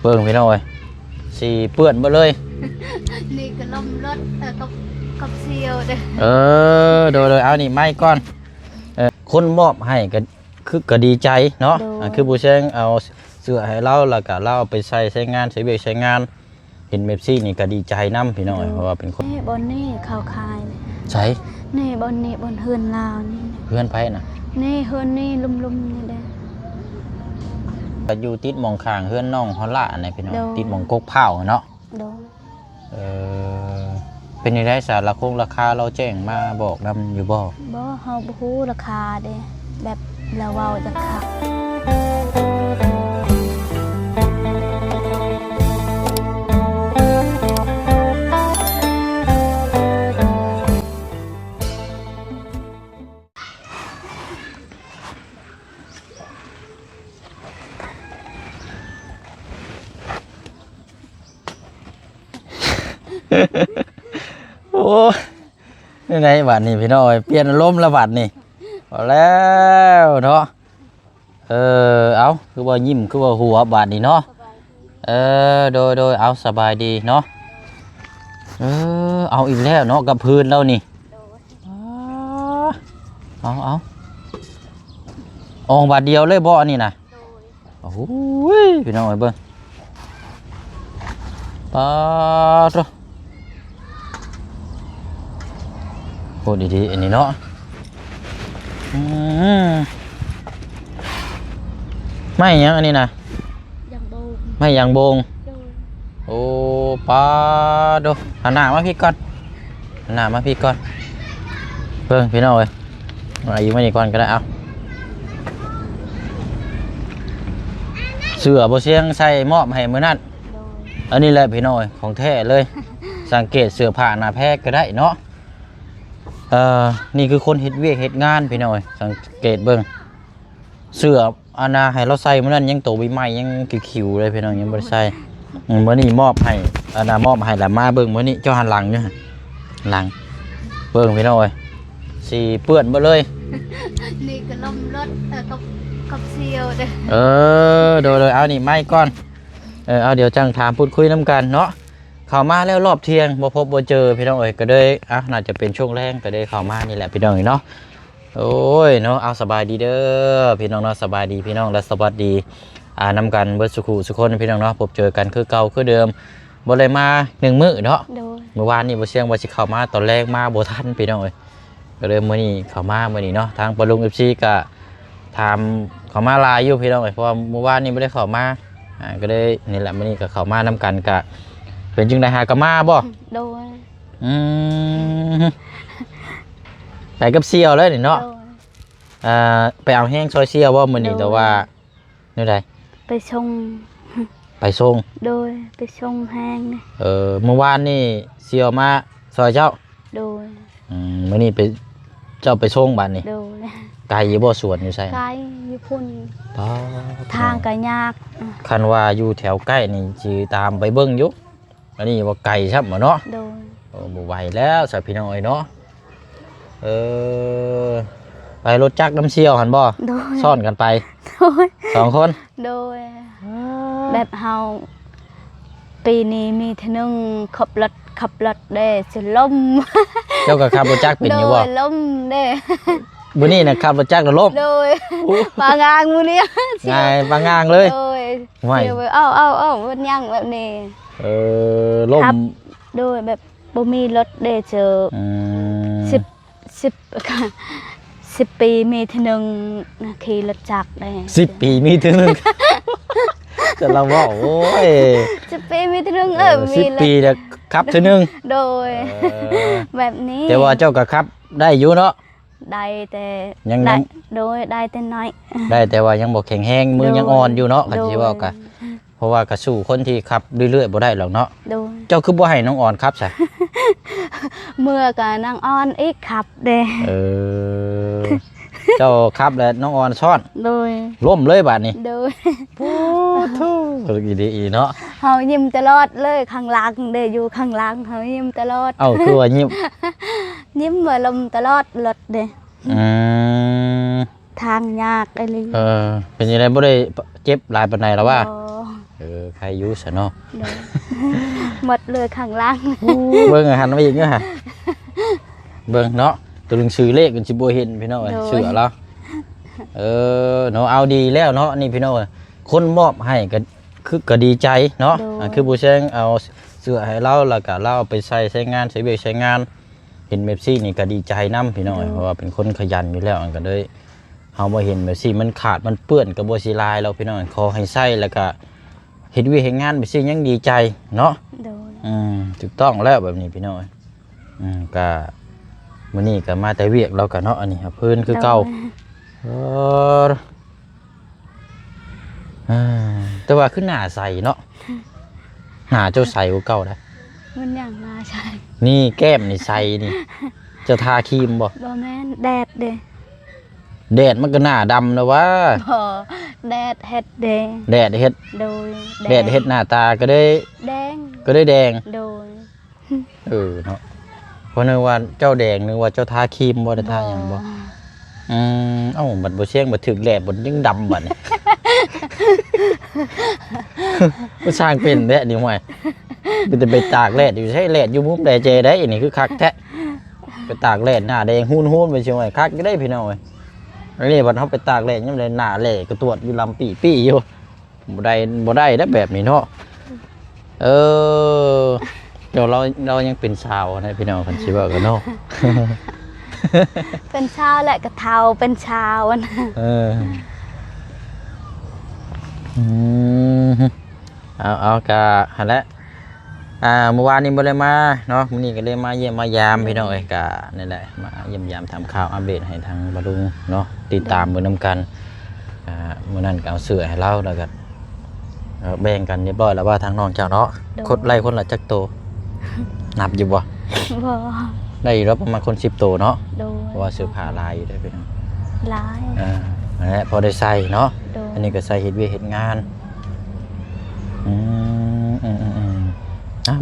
เบิ่งพี่น้อยสีเปื้อนหมดเลยนี่ก็ลมรถกับเซียวเด้โดยเอานี่ไม้ก่อนคนมอบให้ก็ดีใจเนาะคือผู้เชี่ยงเอาเสื้อให้เราแล้วก็เราไปใช้งานใช้เบรกใช้งานเห็นเมปซี่นี่ก็ดีใจน้ำพี่น้อยเพราะว่าเป็นคนนี่บนนี่ข่าวคายใช่นี่บนเฮือนลาวนี่เพื่อนไพ่น่ะนี่เฮือนนี่ลุ่มนี่เด้ก็อยู่ติดมองข้างเฮือนน้องฮอลล่าในพี่น้องติดมองกกเผาเนาะเป็นยังไงสารราคาเราแจ้งมาบอกนำอยู่บ่เฮาบ่ฮู้ราคาเด้แบบเราเว้าจักค่ะโอ้ยังไงบัดนี้พี่น้อยเปลี่ยนลมละบัดนี่พอแล้วเนาะเอาคือว่ายิ้มคือว่าหัวบัดนี่เนาะโดยเอาสบายดีเนาะเอาอีกแล้วเนาะกับพื้นแล้วนี่เอาออกบาดเดียวเลยบ่อันนี้นะโอ้โหพี่น้อยเบิ่งปาดโหดีๆอันนี้เนาะไม่ยังอันนี้นะไม่ยังโบงโอ้ปาดหันหน้ามาพี่ก่อนหันหน้ามาพี่ก่อนเพิ่งพี่น้องเลยอายุไม่ดีก่อนก็ได้เอาเสื้อโบเชียงใส่มอบให้มือนั่นอันนี้แหละพี่น้อยของแท้เลยสังเกตเสื้อผ้าหน้าแพกก็ได้เนาะนี่คือคนเฮ็ดเวียกเฮ็ดงานพี่น้อยสังเกตเบิ่งเสื้ออาณาให้เราใส่มื้อนั้นยังโตใบไม้ยังคิวๆเลยพี่น้องยังบ่ได้ใส่มื้อนี้มอบให้อาณามอบให้แล้วมาเบิ่งมื้อนี้เจ้าหันหลังอยู่หลังเบิ่งพี่น้อยสีเปื้อนหมดเลยนี่ก็ลมรถกับเซียวเด้โดยเอานี่ไม้ก่อนเอาเดี๋ยวจังถามพูดคุยน้ำกันเนาะเข้ามาแล้วรอบเที่ยงบ่พบบ่เจอพี่น้องเอ้ยก็เลยน่าจะเป็นช่วงแรกก็เลยเข้ามานี่แหละพี่น้องเนาะโอ้ยเนาะเอาสบายดีเด้อพี่น้องเนาะสบายดีพี่น้องและสวัสดีนำกันเบิดสุขุสุคนพี่น้องเนาะพบเจอกันคือเก่าคือเดิมบ่ได้มา1 มื้อเนาะเมื่อวานนี้บ่เชียงว่าสิเข้ามาตอนแรกมาบ่ทันพี่น้องเอ้ยก็เลยมื้อนี้เข้ามามื้อนี้เนาะทางปลุง FC ก็ถามเข้ามาลายอยู่พี่น้องเอ้ยเพราะว่าเมื่อวานนี้บ่ได้เข้ามาก็เลยนี่แหละมื้อนี้ก็เข้ามานำกันก็เป็นจึงได้หากะมาบ่โดยไปกับเซียวเลยนี่เนาะไปเอาแห้งซอยเซียวบ่มื้อนี้แต่ว่านี่ไดไปส่งโดยไปส่งแห้งนี่เมื่อวานนี่เซียวมาซอยเจ้าโดยมื้อนี้ไปเจ้าไปส่งบัดนี้โดยไกลอยู่บ่สวนอยู่ไสไกลอยู่พุ่นทางก็ยากคันว่าอยู่แถวใกล้นี่สิตามไปเบิ่งอยู่อันนี้ว่าไก่ครับเนาะบ่ไหวแล้วสาวพี่น้อยเนาะไปรถจักรน้ำเชี่ยวหันบ่ซ่อนกันไป2 คนโดยแบบเฮาปีนี้มีเท่านึงขับรถได้สิล่มเจ้าก็ขับรถจักรเป็นอยู่บ่ล่มเด้มื้อนี้น่ะขับรถจักรแล้วล่มโดยปางางมื้อนี้ง่ายปางางเลยโดยเดี๋ยวเอามันยังแบบนี้ล่มโดยแบบบ่มีรถได้เจอ10 ปีมีเท่านึงขี่รถจักรได้10 ปีมีเท่านึงจะเราว่าโอ้ย10 ปีมีเท่านึงมี10 ปีแล้วขับเท่านึงโดยแบบนี้แต่ว่าเจ้าก็ขับได้อยู่เนาะได้แต่ได้โดยได้แต่น้อยได้แต่ว่ายังบ่แข็งแรงมือยังอ่อนอยู่เนาะคันสิว่าก็เพราะว่ากระสู่คนที่ขับเรื่อยๆบ่ได้หรอกเนาะเจ้าคือบ่ให้น้องอ่อนขับใช่เมื่อกับนางอ่อนอีกขับเด้เจ้าขับแล้วน้องอ่อนซ้อนโดยล้มเลยบาดนี้โดยปูทูดีเนาะเฮายิ้มตลอดเลยข้างหลังเด้อยู่ข้างหลังเฮายิ้มตลอดคือว่ายิ้มว่าลมตลอดรถเด้ทางยากไอ้ลิเป็นยังไงบ่ได้เจ็บหลายปานใดแล้วว่า ใครอยู่ซะเนาะ โดยหมดเลยข้างล่าง เบิ่งหันมาอีกเด้อฮะเบิ่งเนาะตัวหนังสือเลขกันสิบ่เห็นพี่น้องเอ้ยเสือแล้วเนาะเอาดีแล้วเนาะนี่พี่น้องคนมอบให้ก็ดีใจเนาะคือผู้แซงเอาเสื้อให้เราแล้วก็เราเอาไปใช้งานใช้เวกใช้งานเห็นเมปซี่นี่ก็ดีใจนํพี่น้องเพราะว่าเป็นคนขยันอยู่แล้วก็เลยเฮาบ่เห็นเมปซี่มันขาดมันเปื้อนก็บ่สิลายแล้วพี่น้องขอให้ใช้แล้วก็เฮ็ดเวียกเฮ็ดงานเมปซี่ยังดีใจเนาะถูกต้องแล้วแบบนี้พี่น้องก็มื้อนี้ก็มาแต่เวียกเราก็เนาะอันนี้ครับเพิ่นคือเก่าแต่ว่าขึ้นหน้าใสเนาะหน้าเจ้าใสกว่าเก่าได้ มันอย่างน่าใช่ นี่แก้มนี่ใสนี่เจ้าทาครีมบ่ บ่แม่นแดดเด้ แดดมันก็หน้าดำนะวะ บ่แดดเฮ็ดแดง แดดเฮ็ด โดย แดดเฮ็ดหน้าตาก็ได้ แดง แดง โดย เนาะเพราะนึกว่าเจ้าแดงนึกว่าเจ้าทาครีมบ่ได้ทาหยังบ่เอ้าบัดบ่เชียงบัดถึกแดดบัดยังดำบัดนี่ ผู้สร้างเป็นแท้นี่ห่วยมันจะไปตากแดดอยู่ใช้แดดอยู่มุมใดเจได้อันนี้คือคักแท้ไปตากแดดหน้าแดงหุ่นๆไปเชียวไว้คักก็ได้พี่น้องเอ้ยอันนี้บัดเฮาไปตากแดดยังได้หน้าแหล่ก็ตรวจอยู่ลำปี้ๆอยู่บ่ได้แล้วแบบนี้เนาะเดี๋ยวเรายังเป็นสาวนะพี่น้องคันสิว่ากันเนาะ เป็นชาวแหละกะเทาเป็นชาวนะ เอากะหันแล้วเมื่อวานนี้บ่ได้มาเนาะมื้อนี้ก็เลยมาเยี่ยมมายามพี่น้องเอ้ยกะนั่นแหละมาเยี่ยมยามทำข่าวอัปเดตให้ทางบรุงเนาะติดตามเบิ่งนำกันมื้อนั้นก็เอาเสื้อให้เราแล้วก็แบ่งกันเรียบร้อยแล้วว่าทางน้องเจ้าเนาะคนไล่คนละจักโตนับอยู่บ่ บ่ ได้อยู่แล้วประมาณคน10โตเนาะ โดย เพราะว่าเสื้อผ้าลายอยู่ได้พี่น้อง หลาย นั่นแหละพอได้ใส่เนาะ โดย อันนี้ก็ใส่เฮ็ดเวียกเฮ็ดงาน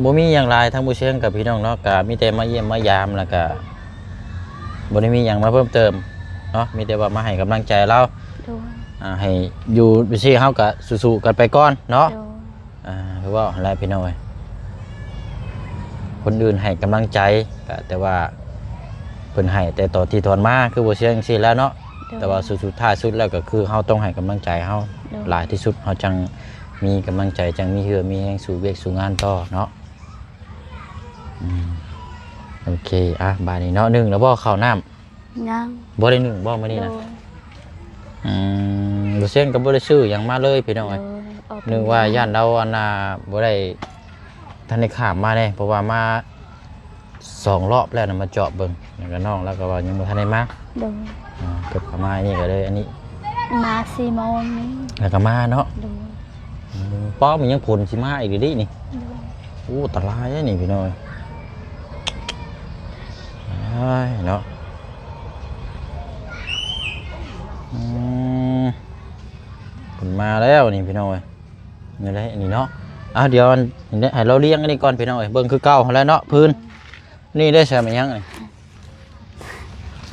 บ่มีอย่างไรทั้งผู้เชี่ยงกับพี่น้องเนาะก็มีแต่มาเยี่ยมมายามแล้วก็บ่ได้มีหยังมาเพิ่มเติมเนาะมีแต่ว่ามาให้กำลังใจเรา โดย ให้อยู่ไปซี่เฮาก็สู้ๆกันไปก่อนเนาะ โดย คือว่าอะไรพี่น้องเอ้ยคนอื่นให้กำลังใจก็แต่ว่าเพิ่นให้แต่ต่อที่ทอนมาคือบ่เชี่ยงซี่แล้วเนาะแต่ว่าสุดท้ายสุดแล้วก็คือเฮาต้องให้กำลังใจเฮาหลายที่สุดเฮาจังมีกำลังใจจังมีเหือมีแรงสู่เวียกสู่งานต่อเนาะโอเคบายนี้เนาะ1แล้วบ่ข้าวน้ำ ยัง บ่ได้1บ่มื้อนี้นะบ่เซียนก็บ่ได้ซื้อหยังมาเลยพี่น้องเอ้ยนึกว่าย่านเราอันน่ะบ่ได้ทันได้ข้ามมาแน่เพราะว่ามา2รอบแล้วน่ะมาเจาะเบิ่งแล้วก็น้องแล้วก็ว่ายังบ่ทันได้มา โดย เก็บเข้ามานี่ก็เลยอันนี้ มา4โมงนี้ แล้วก็มาเนาะ โดย ป้อมันยังผลสิมาอีกดินี่ โดย โอ้ตรายนี่พี่น้อยเนาะผลมาแล้วนี่พี่น้อยนี่แหละนี่เนาะเดี๋ยวให้เราเลี้ยงอันนี้ก่อนพี่น้อยเบิ่งคือเก่าแล้วเนาะพื้นนี่ได้ใช่ไหมยังไง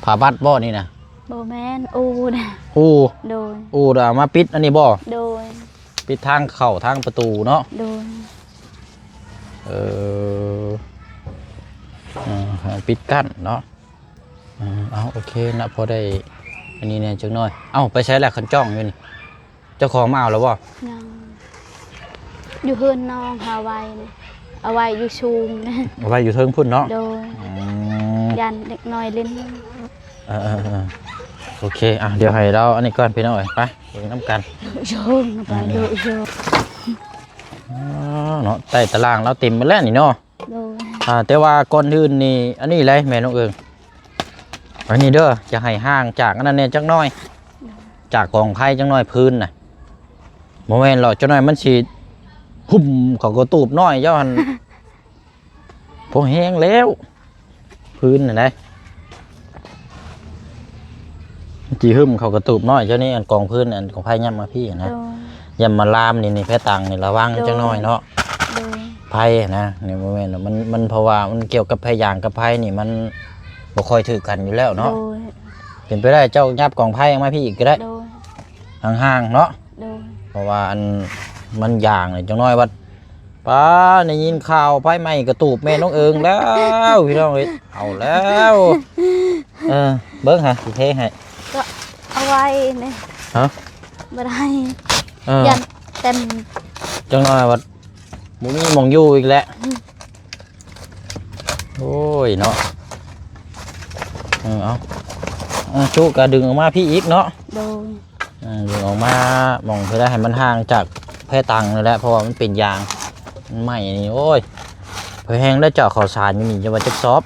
ผ่าบัดบ่นี่นะ บ่แม่นอูนะ โดยเอามาปิดอันนี้บ่ โดย ปิดทางเข้าทางประตูเนาะ โดย ปิดกั้นเนาะเอาโอเคนะพอได้อันนี้เนี่ยจังน้อยไปใช้แหละคันจ้องอยู่นี่เจ้าของมาเอาแล้วบ่ ยังอยู่เฮือนน้องหาไว้นี่เอาไว้อยู่ชูมนะ เอาไว้อยู่เทิงพุ่นเนาะ โดยยันเด็กน้อยเล่น โอเคเดี๋ยวให้เราอันนี้ก่อนพี่น้อยไปเองน้ำกัน โยนไปโยน เนาะใต้ตารางเราเต็มไปแล้วนี่เนาะ โดย แต่ว่าก่อนอื่นนี่อันนี้อะไรแม่น้องเอิงอันนี้เด้อจะให้ห่างจากอันนั้นเนี่ยจักหน่อยจากกองไผ่จักหน่อยพื้นน่ะโมเมนต์หรอกจักหน่อยมันสิหุ่มเขาก็ตูบน้อยเจ้าหัน พอแห้งแล้วพื้นน่ะนะจีหึ่มเขากระตูบน้อยเจ้านี่อันกองพื้นอันของไผ่ย่ำมาพี่นะ โดย ย่ำมาลามนี่แพ้ตังนี่ระวังจักหน่อยเนาะ โดย ไผ่นะในโมเมนต์มันเพราะว่ามันเกี่ยวกับไผ่ยางกับไผ่นี่มันบ่ค่อยถือกันอยู่แล้วเนาะ โดย เป็นไปได้เจ้ายับกองไผ่มาพี่อีกก็ได้ โดย ห่างๆเนาะ โดย เพราะว่าอัน มันอย่างเลยจังน้อยว่าป้าได้ยินข่าวไฟไหม้กระตูบแม่น้องเอิงแล้วพี่น้องเอ้ยเอาแล้วเบิ้งฮะสิเทให้ ก็เอาไว้นี่ ฮะ บ่ได้ ยั ยันเต็ม จังน้อยว่าบ่มีหม่องอยู่อีกแล้วโอ้ยเนาะเอาชุกก็ดึงออกมาพี่อีกเนาะ โดย ดึงออกมาหม่องเพื่อให้มันห่างจากแพร่ตังนั่นแหละเพราะว่ามันเป็นยางมันไหม้นี่โอ้ยพอแห้งแล้วเจาะข่าวสารอยู่นี่จะว่าจักซอบ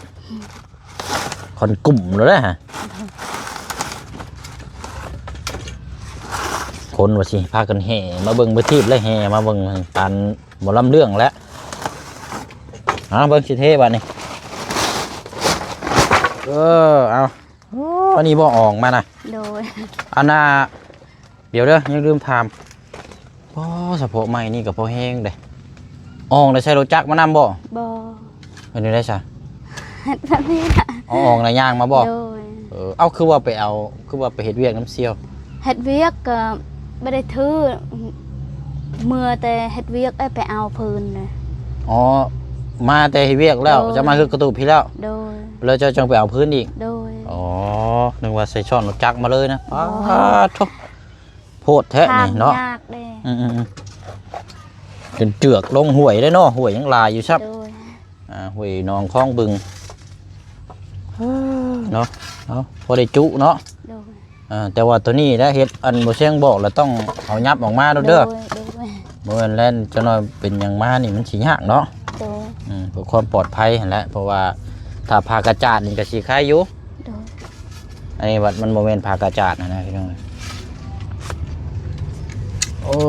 คอนกลุ่มแล้วนะฮะคนว่าสิพากันแห่มาเบิ่งประทีปแล้วแห่มาเบิ่งการหมอลำเรื่องแล้วเบิ่งสิเทบัดนี้เอาอันนี้บ่ออกมานะ โดย อันน่ะเดี๋ยวเด้อยังลืมถามพ่อสะโพกใหม่นี่กับพ่อแห้งเด้ออกได้ใช้รถจักรมานำบ่ บ่ เป็นได้ซะ เฮ็ดแบบนี้น่ะ ออกได้ย่างมาบ่ โดย เอาคือว่าไปเอาคือว่าไปเฮ็ดเวียกน้ำเสียว เฮ็ดเวียกก็บ่ได้ถือเมื่อแต่เฮ็ดเวียกไปเอาพื้นเลย อ๋อมาแต่เฮ็ดเวียกแล้วจะมาคือกระตูบพี่แล้ว โดย แล้วเจะจังไปเอาพื้นอีก โดย อ๋อนึกว่าใส่ช้อนรถจักรมาเลยนะป้าทุกโพดแท้นี่เนาะ ยากเด้ จนเจือกลงห้วยได้เนาะห้วยยังลายอยู่ซับ โดย ห้วยหนองคลองบึงเนาะพอได้จุเนาะ โดย แต่ว่าตัวนี้นะเฮ็ดอันบ่เชียงบอกแล้วต้องเอายับออกมาเด้อ โดย บ่แม่นแล่นจะน้อยเป็นหยังมานี่มันสิยากเนาะ โดย เพื่อความปลอดภัยหั่นแหละเพราะว่าถ้าผ่ากระจาดนี่ก็สิคล้ายอยู่ โดย อันนี้วัดมันโมเมนต์ผ่ากระจาดนะพี่น้องโอ้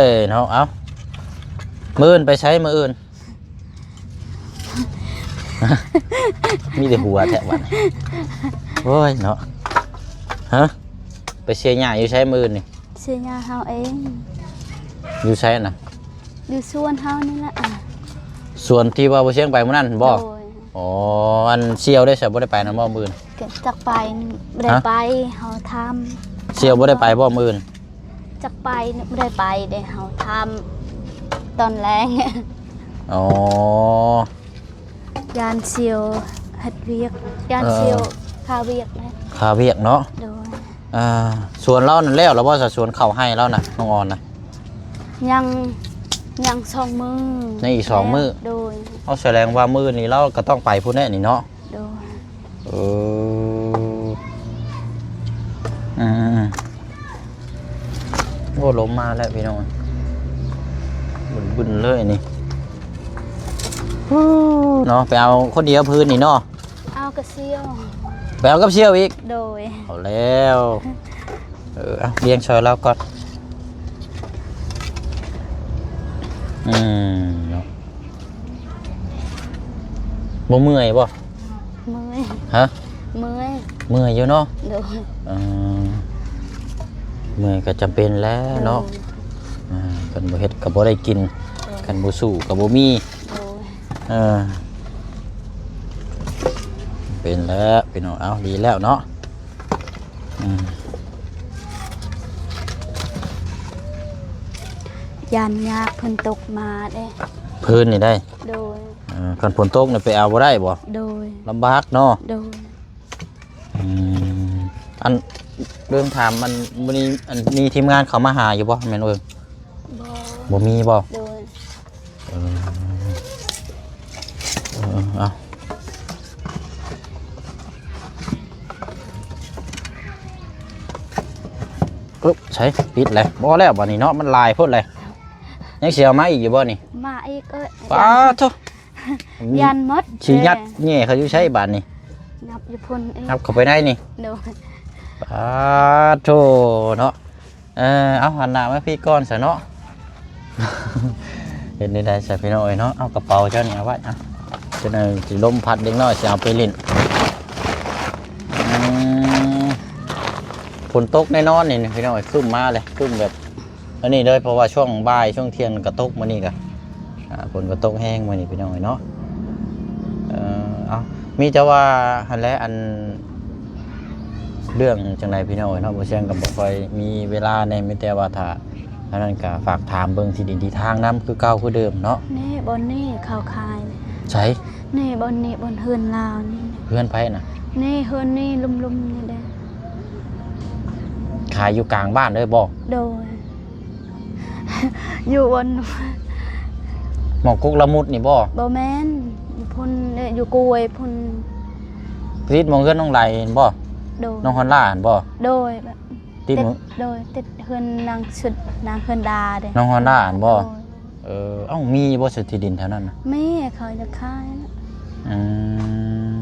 ยเนาะเอามืออื่นไปใช้มืออื่น มีแต่หัวแทะวันโอ้ยเนาะฮะไปเชียร์หญ้าอยู่ใช้มืออื่นนี่ เสียยาเฮาเอง อยู่ใช้น่ะ อยู่สวนเฮานี่แหละ ส่วนที่ว่าบ่เชียงไปมื้อนั้นบ่ โดย อ๋ออันเชียวได้ใช่บ่ได้ไปนำบ่มื้ออื่น เก็บจักไปบ่ได้ไปเฮาทำ เชียวบ่ได้ไปบ่มื้ออื่น จักไปบ่ได้ไปเด้เฮาทำตอนแรง อ๋อย านเซียวเฮ็ดเวียกยานเซียวคาเวียกนะ ค่าเวียกเนาะ โดย ส่วนเรานั่นแล้วบ่ซะส่วนเข้าให้แล้วน่ะน้องออนน่ะ ยัง2 มื้อ ยังอีก2มื้อ โดย เอาแสดงว่ามื้อนี้เราก็ต้องไปพุ่นแน่นี่เนาะ โดย เอออืมโอ้ล้มมาแล้วพี่น้องบึนๆเลยนี่เนาะไปเอาคนเดียวพื้นนี่เนาะ เอากระเซียว ไปเอากับเชี่ยวอีก โดย เอาแล้วเอาเลี้ยงชอยเราก่อนเนาะบ่เมื่อยบ่ เมื่อย ฮะ เมื่อย เมื่อยอยู่เนาะ โดย เมื่อยก็จำเป็นแล้วเนาะกันบ่เฮ็ดก็บ่ได้กินกันบ่สู้ก็บ่มี โดย เป็นแล้วพี่น้องเอาดีแล้วเนาะยานยากเพิ่นตกมาเด้ พื้นนี่ได้ โดย คันฝนตกนี่ไปเอาบ่ได้บ่ โดย ลำบากเนาะ โดย อันเรื่องถามมันมีทีมงานเขามาหาอยู่บ่แม่นเอิ้ง บ่ บ่มีบ่ โดย เอาปึ๊บใช้ปิดเลยบ่แล้วบ่นี่เนาะมันลายพุ่นเลยยังเสียวมาอีกอยู่บ่นี่ มาอีกเอ้ย ป้าโธ่ ยันหมด สิยัดแง่เขาอยู่ใช้บาดนี่ นับอยู่พุ่นเอง นับเข้าไปได้นี่ โดย ป้าโธ่เนาะเอาหันหน้ามาพี่ก่อนซะเนาะ เห็นได้ใส่พี่น้อยเนาะเอากระเป๋าเจ้านี่เอาไว้อ่ะจะได้สิลมพัดเด็กน้อยสิเอาไปเล่นฝนตกแน่นอนนี่พี่น้อยขึ้นมาเลยขึ้นแบบอันนี้เลยเพราะว่าช่วงบ่ายช่วงเที่ยงกระตกมานี่กะฝนกระตกแห้งมานี่พี่น้อยเนาะเอามีแต่ว่าหันแล้วอันเรื่องจังไรพี่น้อยเนาะบ่เชียงกับบ่ค่อยมีเวลาในมีแต่ว่าถ้า เพราะนั้นก็ฝากถามเบิ่งที่ดินที่ทางน้ำคือเก่าคือเดิมเนาะ นี่บอนนี่เขาขาย ใช้ นี่บอนนี่บอนเฮือนลาวนี่ เพื่อนไปน่ะ นี่เฮือนนี่ลุ่มๆนี่เด้ ขายอยู่กลางบ้านเลยบ่ โดย อยู่บน หมอกกุกละมุดนี่บ่ บ่แม่นอยู่พุ่นอยู่กวยพุ่น ติดหมองเฮือนน้องไหลเห็นบ่ โดย น้องฮอนล่าเห็นบ่ โดยแบบ ติดหมอง โดยติดเฮือนนางสุดนางเฮือนดาเด้ น้องฮอนล่าเห็นบ่ โดย เอ้ามีบ่สุดที่ดินแถวนั้นน่ะ แม่เขาจะขายนะ อืม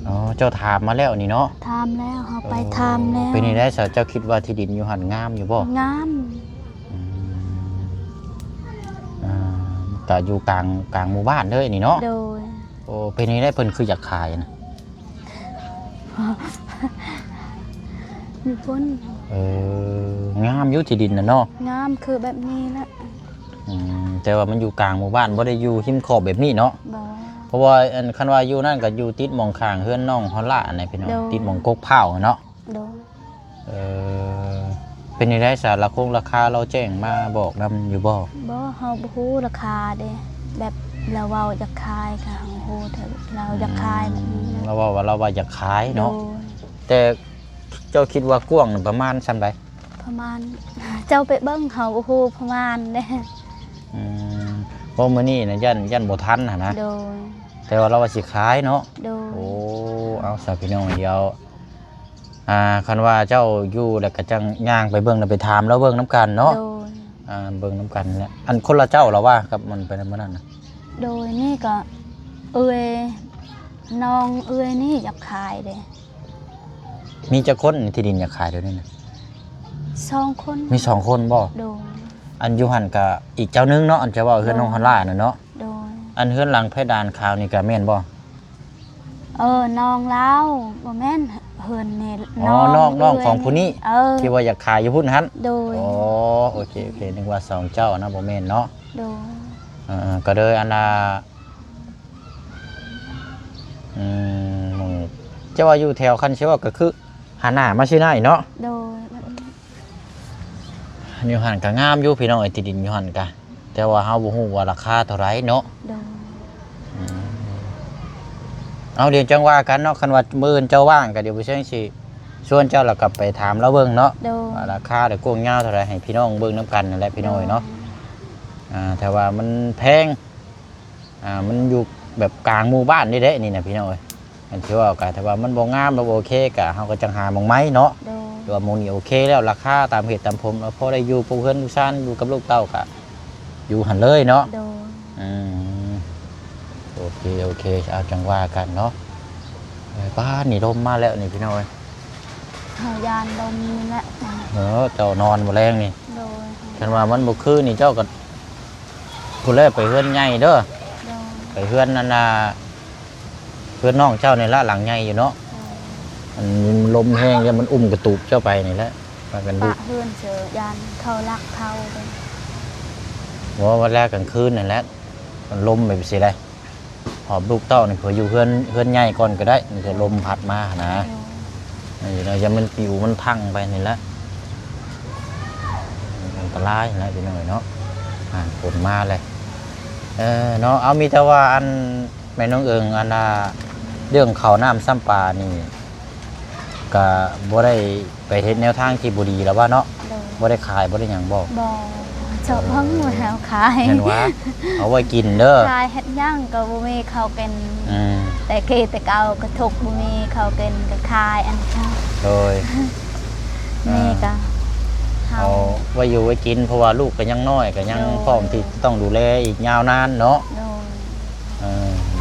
อ๋อเจ้าถามมาแล้วนี่เนาะ ทำแล้วเขาไปทำแล้ว เป็นนี่ได้ซะเจ้าคิดว่าที่ดินอยู่หันงามอยู่บ่ งาม อืมอ่าก็อยู่กลางหมู่บ้านเด้อนี่เนาะ โดย โอ้เป็นนี่ได้เพิ่นคืออยากขายนะ อยู่พุ่น งามอยู่ที่ดินน่ะเนาะ งามคือแบบนี้ละ แต่ว่ามันอยู่กลางหมู่บ้านบ่ได้อยู่หิมขอบแบบนี้เนาะ บ่ เพราะว่าอันคันว่าอยู่นั่นก็อยู่ติดหมองข้างเฮือนน้องฮอลล่าอันไหนพี่น้อง โดย ติดหมองกกเผาเนาะ โดย เป็นนี่ได้สารราคาเราแจ้งมาบอกนำอยู่บ่ บ่เฮาบ่ฮู้ราคาเด้แบบเราเว้าจะขายค่ะเฮาฮู้เถอะเราจะขายแบบนี้นะ เราว่าเราว่าอยากขายเนาะ โดย แต่เจ้าคิดว่ากว้างนี่ประมาณส่ำใด ประมาณ เจ้าไปเบิ่งเฮาบ่ฮู้ประมาณเด้ เพราะมื้อนี้น่ะยันบ่ทันน่ะนะ โดย แต่ว่าเราว่าสิขายเนาะ โดย โอ้เอาซะพี่น้องเดียวคันว่าเจ้าอยู่แล้วก็จังย่างไปเบิ่งแล้วไปถามแล้วเบิ่งน้ำกันเนาะ โดย เบิ่งน้ำกันแหละอันคนละเจ้าเหรอว่ากับมันไปมื้อนั้นน่ะ โดยนี่ก็เอื้อยน้องเอื้อยนี่อยากขายเด้ มีจักคนที่ดินอยากขายเดี๋ยวนี้น่ะ 2 คน มี2คนบ่ โดย อันอยู่หั่นก็อีกเจ้านึงเนาะอันจะว่าเฮือนน้องฮอนล่าน่ะเนาะ โดย อันเฮือนหลังเพดานขาวนี่ก็แม่นบ่ น้องเล้าบ่แม่นเฮือนนี่ อ๋อน้องของผู้นี้ ที่ ที่ว่าอยากขายอยู่พุ่นหั่น โดย อ๋อโอเคนึกว่า2เจ้านะบ่แม่นเนาะ โดย ก็เลยอันน่ะมึงจะว่าอยู่แถวคันเชื่อว่าก็คือหาหน้ามาชื่อหน้าอีกเนาะ โดย อยู่หันก็งามอยู่พี่น้องไอ้ที่ดินอยู่หันก็แต่ว่าเฮาบ่ฮู้ว่าราคาเท่าไหร่เนาะ โดย เอาเดี๋ยวจังว่ากันเนาะคันว่ามื้ออื่นเจ้าว่างก็เดี๋ยวบ่เชิงสิชวนเจ้าแล้วกลับไปถามแล้วเบิ่งเนาะ โดย ว่าราคาเดี๋ยวกวงยาวเท่าไหร่ให้พี่น้องเบิ่งนํกันนั่นแหละพี่น้องเนาะแต่ว่ามันแพงมันอยู่แบบกลางหมู่บ้านนี่เด้นี่นะพี่น้องเอ้ยอันที่ว่าก็แต่ว่ามันบ่งามบ่โอเคก็เฮาก็จังหาหม่องไม้เนาะ โดย หรือว่าหมู่นี้โอเคแล้วราคาตามเหตุตามผลแล้วพอได้อยู่กับเพื่อนอยู่ซ่านอยู่กับลูกเต้าก็อยู่หันเลยเนาะ โดย โอเคเอาจังว่ากันเนาะบ้านนี่ลมมาแล้วนี่พี่น้อย เฮายานดมนี่แหละ เจ้านอนบ่แรงนี่ โดย คันว่ามันบ่คือนี่เจ้าก็ผู้แรกไปเฮือนใหญ่เด้อ โดย ไปเฮือนนั่นน่ะเฮือนน้องเจ้านี่ละหลังใหญ่อยู่เนาะมันลมแห้งแล้วมันอุ้มกระตูบเจ้าไปนี่แหละมากันดู ปะเฮือนเจอยานเขารักเขาเลย ว่าวันแรกกลางคืนนั่นแหละมันลมไปสิได้หอบลูกเต้านี่เผื่ออยู่เพื่อนใหญ่ก่อนก็ได้มันจะลมพัดมานะนี่เราจะมันปิวมันพังไปนี่แหละอันตรายนะพี่น้อยเนาะฝนมาเลยเนาะเอามีแต่ว่าอันแม่น้องเอิงอันเรื่องเขาน้ำซ้ำปลานี่ก็บ่ได้ไปเฮ็ดแนวทางที่บ่ดีแล้วว่าเนาะ โดย บ่ได้ขายบ่ได้หยังบอก บ่เจาะพังหมดแล้วขาย เห็นว่าเอาไว้กินเด้อ ขายเฮ็ดย่างก็บ่มีเขากิน อืม แต่เกแต่เก่าก็ทุกบ่มีเขากินก็ขายอันค่ะ โดย นี่ก็เฮา เอาไว้อยู่ไว้กินเพราะว่าลูกก็ยังน้อยก็ยัง โดย พร้อมที่ต้องดูแลอีกยาวนานเนาะ โดย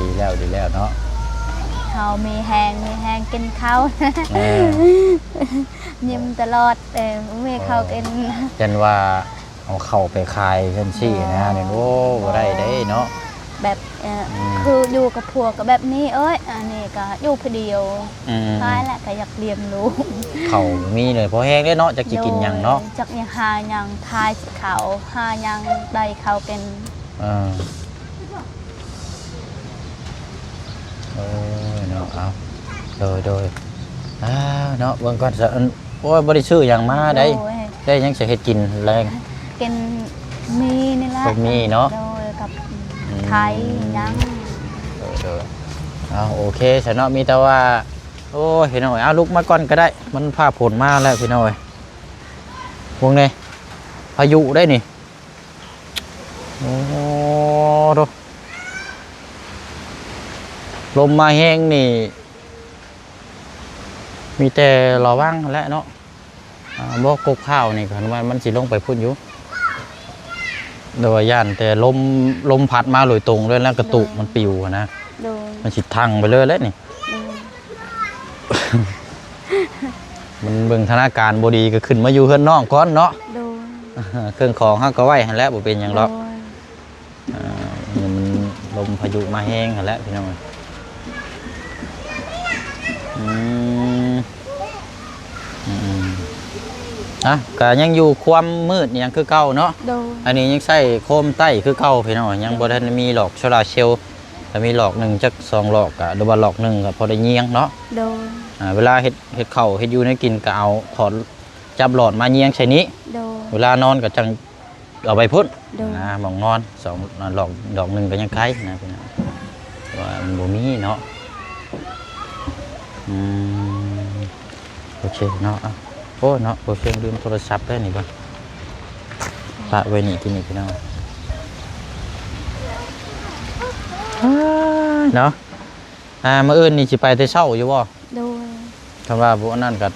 ดีแล้วเนาะ เฮามีแฮงกินข้าว เออ ยิ้มตลอดแต่บ่มีเขากิน เช่นว่าเอาเข้าไปขายเช่นซี่นะเนี่ยโอ้บ่ได้เด้เนาะ แบบคืออยู่กับผัวก็แบบนี้อันนี้ก็อยู่ผู้เดียว ท้ายแหละก็อยากเรียนรู้ เขามีเลยพอแห้งได้เนาะจะกินหยังเนาะ จักยังหายังทายเขาหายังได้เขาเป็น เนาะเอาโดยเนาะเบิ่งก่อนซะโอ้ยบ่ได้ซื้อหยังมาได้ โดย ได้ยังสิเฮ็ดกินแรง กินมีนี่แหละ บะหมี่เนาะ โดยกับไทยยัง เอาโอเคซะเนาะมีแต่ว่าโอ้ยพี่น้อยเอาลุกมาก่อนก็ได้มันพาผลมาแล้วพี่น้อยพวกนี้พายุได้นี่โอ้โหลมมาแห้งนี่มีแต่ระวังแหละเนาะบ่กกข้าวนี่คันว่ามันสิลงไปพุ่นอยู่โดยย่านแต่ลมพัดมาโดยตรงเลยแล้วกระตุกมันปิวอะนะ โดย มันสิทังไปเลยแล้วนี่ โดย มันเบิ่งธนาการบ่ดีก็ขึ้นมาอยู่เฮือนน้องก่อนเนาะ โดย เครื่องของเฮาก็ไว้หั่นแหละบ่เป็นหยังหรอก โดย นี่มันลมพายุมาแห้งหั่นแหละพี่น้องอืมอ่ะก็ยังอยู่ความมืดยังคือเก่าเนาะ โดย อันนี้ยังใส่โคมใต้คือเก่าพี่น้องยังบ่ทันมีหลอกโซลาร์เซลล์แต่มีหลอกหนึ่งจัก2หลอกก็หรือว่าหลอกหนึ่งก็พอได้เยียงเนาะ โดย เวลาเฮ็ดข้าวเฮ็ดอยู่ให้กินก็เอาถอดจับหลอดมาเยียงใส่นี้ โดย เวลานอนก็จังเอาไปพุ่น โดย นะหมองนอน2ดอกหนึ่งก็ยังไข่นะพี่น้องว่ามันบ่มีเนาะโอเคเนาะโอ้เนาะโอเคลืมโทรศัพท์ได้นี่บ่ปะไว้นี่ที่นี่พี่น้องเนาะมื้ออื่นนี่สิไปแต่เช้าอยู่บ่ โดย คันว่าบ่อันนั้นก็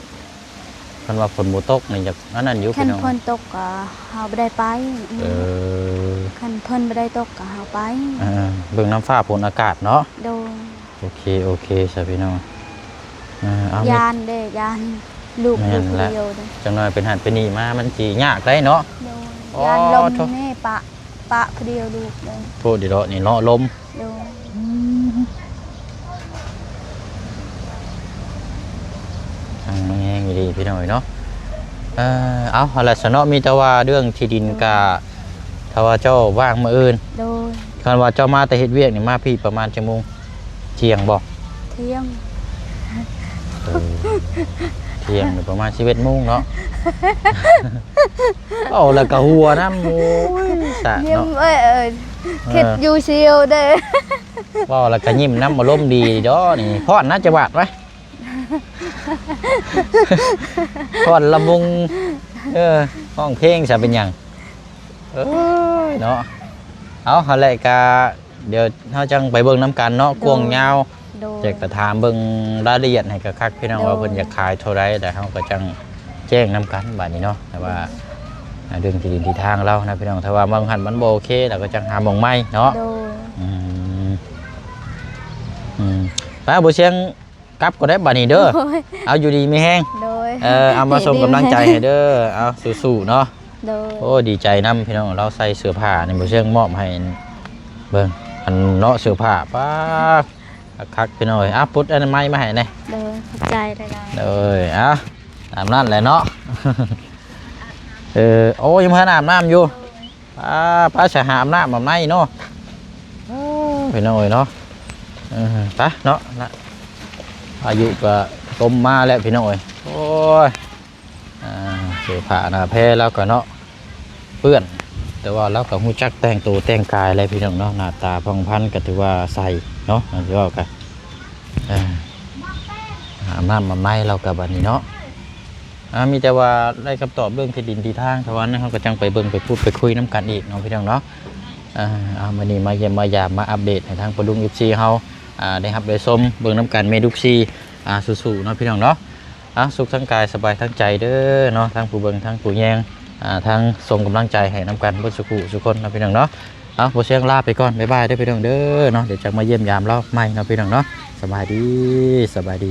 คันว่าฝนบ่ตกนี่อยากอันนั้นอยู่ คั พี่ น น้อง เพิ่นตกก็เฮาบ่ได้ไป คันเพิ่นบ่ได้ตกก็เฮาไป เบิ่งน้ำฟ้าฝนอากาศเนาะ โดย โอเคซะพี่น้องเอา ยานเด้ยานลูกอยู่คนเดียวเด้ จังหน่อยเป็นหันเป็นนี่มามันสิยากได้เนาะ โดย อ๋อ ยานลม โถ่ แม่ปะคนเดียวลูกเด้ โทษดิเนาะนี่เนาะลม โดย มันแห้งอยู่ดีพี่น้อยเนาะเอาอะไรสนอมีแต่ว่าเรื่องที่ดินกะถ้าว่าเจ้าว่างมื้ออื่น โดย คันว่าเจ้ามาแต่เฮ็ดเวียกนี่มาพี่ประมาณชั่วโมงเที่ยงบ่ เที่ยง เที่ยงนี่ประมาณ11:00 นเนาะเอาแล้วก็หัวน้ำโอ้ยสะ ยิ้ม เนาะ คิดอยู่เชียวเด้ เว้าแล้วก็ยิ้มน้ำอารมณ์ดีเด้อนี่พอดนะจะบาดไว้ พอดลำวงห้องเพลงจะเป็นหยังเนาะเอาอะไรกะเดี๋ยวเฮาจังไปเบิ่งน้ำกันเนาะกวงยาว โดย จะกระถามเบิ่งรายละเอียดให้คักๆพี่น้องว่าเพิ่นอยากขายเท่าไรแต่เฮาก็จังแจ้งน้ำกันบัดนี้เนาะแต่ว่าเรื่องที่ดินที่ทางเรานะพี่น้องถ้าว่าบางหันมันบ่โอเคเราก็จังหาหม่องใหม่เนาะ โดย ไปบ่เสียงกลับก็ได้บัดนี้เด้อ โดย เอาอยู่ดีมีแห้ง โดย เอามาส่งกำลังใจให้เด้อเอาสู้ๆเนาะ โดย โอ้ดีใจนำพี่น้องเราใส่เสื้อผ้านี่บ่เสียงมอบให้เบิ่งอันเนาะเสื้อผ้าป้าคักพี่น้องพุทธอนามัยมาให้แน่ โดยขอบใจได้ได้ ตามนั้นแหละเนาะ โอ้ยังเพิ่นอาบน้ำอยู่ป้าจะหาอาบน้ำแบบไหนเนาะพี่น้องเนาะไปเนาะอายุก็ต้มมาแล้วพี่น้องโอ้ยเสื้อผ้าหน้าแพรแล้วก็เนาะเปื้อนแต่ว่าเราก็ฮู้จักแต่งตัวแต่งกายอะไรพี่น้องเนาะหน้าตาพองพันก็ถือว่าใส่เนาะถือว่ากันอาบน้ำแบบไหนเรากับบัดนี้เนาะมีแต่ว่าได้คำตอบเรื่องที่ดินที่ทางทวันนั้นเขาก็จังไปเบิ่งไปพูดไปคุยน้ำกันอีกเนาะพี่น้องเนาะวันนี้มาเยี่ยมมายามมาอัปเดตให้ทางปดุงFCเฮาได้รับได้ชมเบิ่งน้ำกันเมดุกซีสู้ๆเนาะพี่น้องเนาะสุขทั้งกายสบายทั้งใจเด้อเนาะทั้งผู้เบิ่งทั้งผู้แยงทั้งส่งกำลังใจให้น้ำกันบนสุขคนเนาะพี่น้องเนาะบ่เสียงลาไปก่อนบ๊ายบายเด้อพี่น้องเด้อเนาะเดี๋ยวจะมาเยี่ยมยามรอบใหม่เนาะพี่น้องเนาะสบายดี